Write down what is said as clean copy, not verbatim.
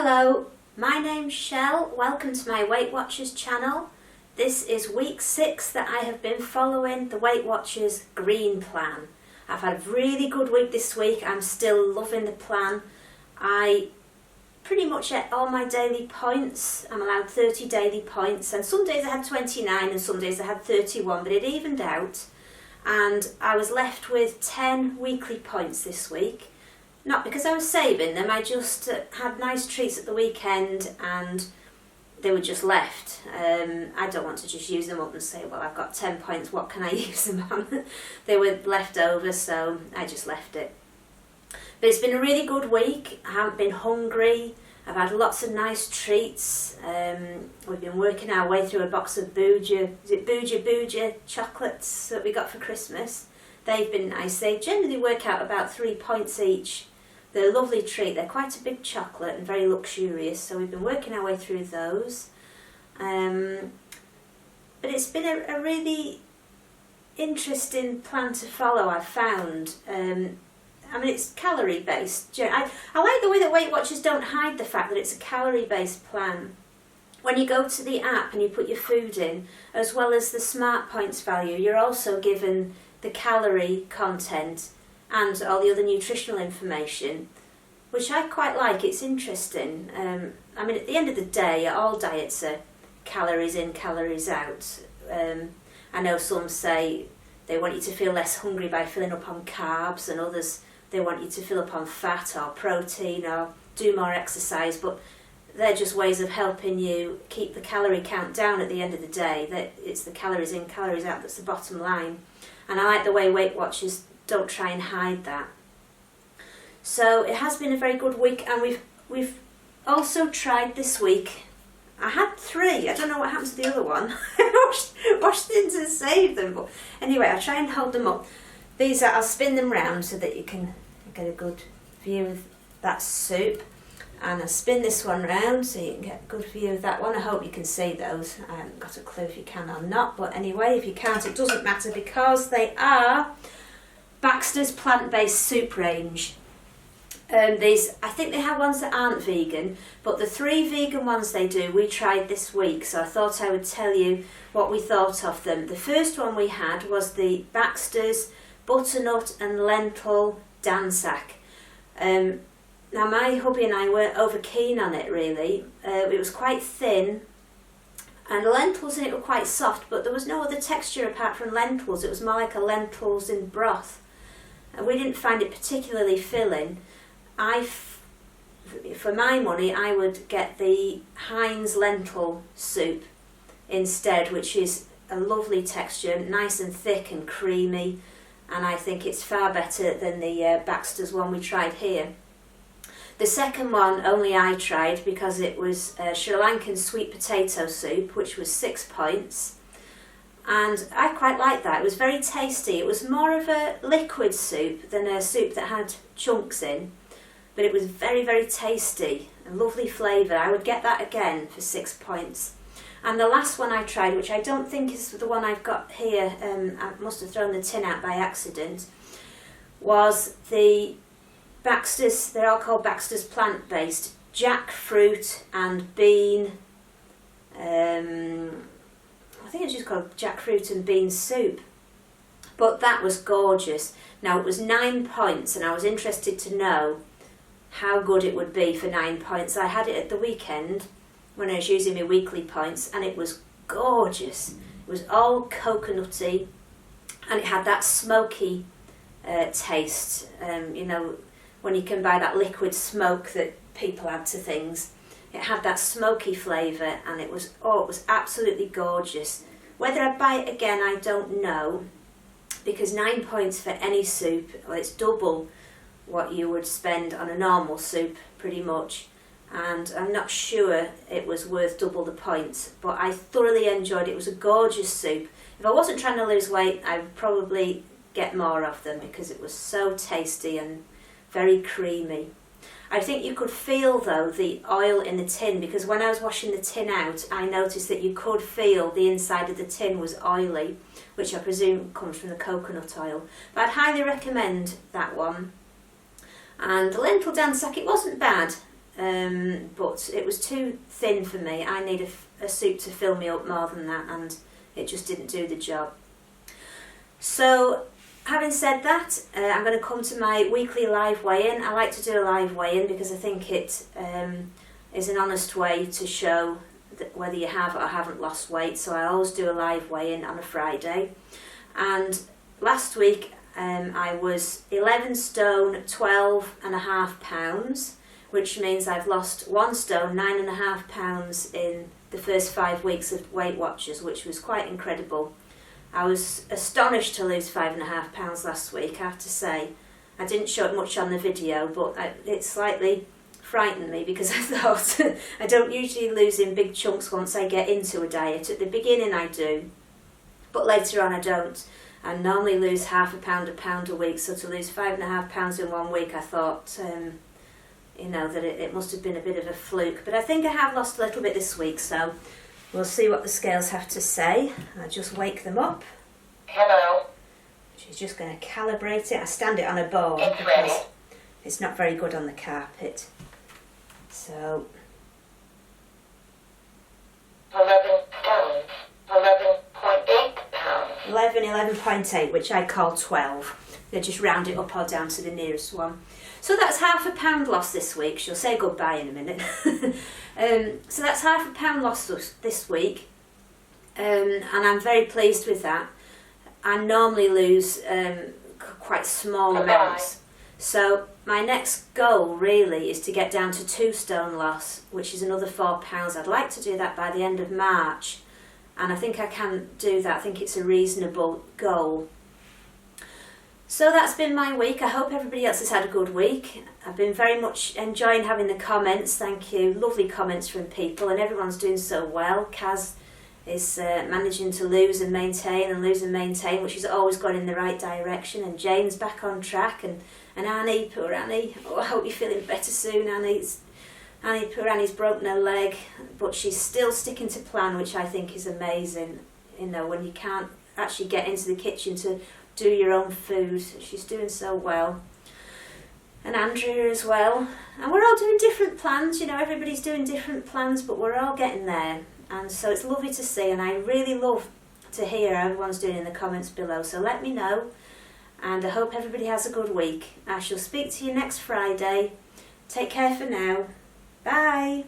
Hello, my name's Shell. Welcome to my Weight Watchers channel. This is week 6 that I have been following the Weight Watchers green plan. I've had a really good week this week. I'm still loving the plan. I pretty much ate all my daily points. I'm allowed 30 daily points, and some days I had 29 and some days I had 31, but it evened out, and I was left with 10 weekly points this week. Not because I was saving them, I just had nice treats at the weekend and they were just left. I don't want to just use them up and say, well, I've got 10 points, what can I use them on? They were left over, so I just left it. But it's been a really good week. I haven't been hungry. I've had lots of nice treats. We've been working our way through a box of Booja chocolates that we got for Christmas. They've been nice. They generally work out about 3 points each. They're a lovely treat. They're quite a big chocolate and very luxurious, so we've been working our way through those. But it's been a really interesting plan to follow, I've found. I mean, it's calorie based. I like the way that Weight Watchers don't hide the fact that it's a calorie based plan. When you go to the app and you put your food in, as well as the smart points value, you're also given the calorie content and all the other nutritional information, which I quite like. It's interesting. I mean, at the end of the day, all diets are calories in, calories out. I know some say they want you to feel less hungry by filling up on carbs, and others they want you to fill up on fat or protein or do more exercise, but they're just ways of helping you keep the calorie count down at the end of the day. That it's the calories in, calories out that's the bottom line. And I like the way Weight Watchers don't try and hide that. So it has been a very good week, and we've also tried this week. I had 3. I don't know what happened to the other one. I washed in to save them, but anyway, I'll try and hold them up. These I'll spin them round so that you can get a good view of that soup. And I'll spin this one round so you can get a good view of that one. I hope you can see those. I haven't got a clue if you can or not, but anyway, if you can't, it doesn't matter, because they are Baxter's plant-based soup range. These, I think they have ones that aren't vegan, but the 3 vegan ones they do, we tried this week, so I thought I would tell you what we thought of them. The first one we had was the Baxter's butternut and lentil dansak. Now my hubby and I weren't over keen on it really. It was quite thin, and the lentils in it were quite soft, but there was no other texture apart from lentils. It was more like a lentils in broth. And we didn't find it particularly filling. For my money, I would get the Heinz lentil soup instead, which is a lovely texture, nice and thick and creamy, and I think it's far better than the Baxter's one we tried here. The second one only I tried because it was Sri Lankan sweet potato soup, which was 6 points. And I quite liked that. It was very tasty. It was more of a liquid soup than a soup that had chunks in. But it was very, very tasty. A lovely flavour. I would get that again for 6 points. And the last one I tried, which I don't think is the one I've got here, I must have thrown the tin out by accident, was the Baxter's, they're all called Baxter's plant-based, jackfruit and bean, I think it's just called jackfruit and bean soup. But that was gorgeous. Now it was 9 points, and I was interested to know how good it would be for 9 points. I had it at the weekend when I was using my weekly points, and it was gorgeous. It was all coconutty, and it had that smoky taste, you know, when you can buy that liquid smoke that people add to things. It had that smoky flavour, and it was absolutely gorgeous. Whether I'd buy it again, I don't know, because 9 points for any soup, well, it's double what you would spend on a normal soup, pretty much. And I'm not sure it was worth double the points, but I thoroughly enjoyed it. It was a gorgeous soup. If I wasn't trying to lose weight, I would probably get more of them because it was so tasty and very creamy. I think you could feel, though, the oil in the tin, because when I was washing the tin out, I noticed that you could feel the inside of the tin was oily, which I presume comes from the coconut oil. But I'd highly recommend that one. And the lentil dansak, it wasn't bad. but it was too thin for me. I need a suit to fill me up more than that, and it just didn't do the job. So having said that, I'm going to come to my weekly live weigh-in. I like to do a live weigh-in because I think it is an honest way to show that whether you have or haven't lost weight. So I always do a live weigh-in on a Friday. And last week I was 11 stone 12.5 pounds, which means I've lost 1 stone 9.5 pounds in the first 5 weeks of Weight Watchers, which was quite incredible. I was astonished to lose 5.5 pounds last week, I have to say. I didn't show it much on the video, but it slightly frightened me because I thought I don't usually lose in big chunks once I get into a diet. At the beginning I do, but later on I don't. I normally lose £0.5 pound, a week, so to lose 5.5 pounds in 1 week, I thought, you know, that it must have been a bit of a fluke. But I think I have lost a little bit this week, so we'll see what the scales have to say. I just wake them up. Hello. She's just going to calibrate it. I stand it on a board It's because ready. it's not very good on the carpet. So 11 stones. 11.8 pounds. 11.8, which I call 12. They just round it up or down to the nearest one. So that's £0.5 pound loss this week. She'll say goodbye in a minute. So that's £0.5 pound loss this week, and I'm very pleased with that. I normally lose quite small amounts. So my next goal really is to get down to 2 stone loss, which is another £4. I'd like to do that by the end of March, and I think I can do that. I think it's a reasonable goal. So that's been my week. I hope everybody else has had a good week. I've been very much enjoying having the comments. Thank you. Lovely comments from people, and everyone's doing so well. Kaz is managing to lose and maintain, which has always gone in the right direction. And Jane's back on track, and Annie, poor Annie. Oh, I hope you're feeling better soon, Annie. Poor Annie's broken her leg, but she's still sticking to plan, which I think is amazing. You know, when you can't actually get into the kitchen to do your own food. She's doing so well. And Andrea as well. And we're all doing different plans, you know, everybody's doing different plans, but we're all getting there. And so it's lovely to see, and I really love to hear how everyone's doing in the comments below. So let me know, and I hope everybody has a good week. I shall speak to you next Friday. Take care for now. Bye.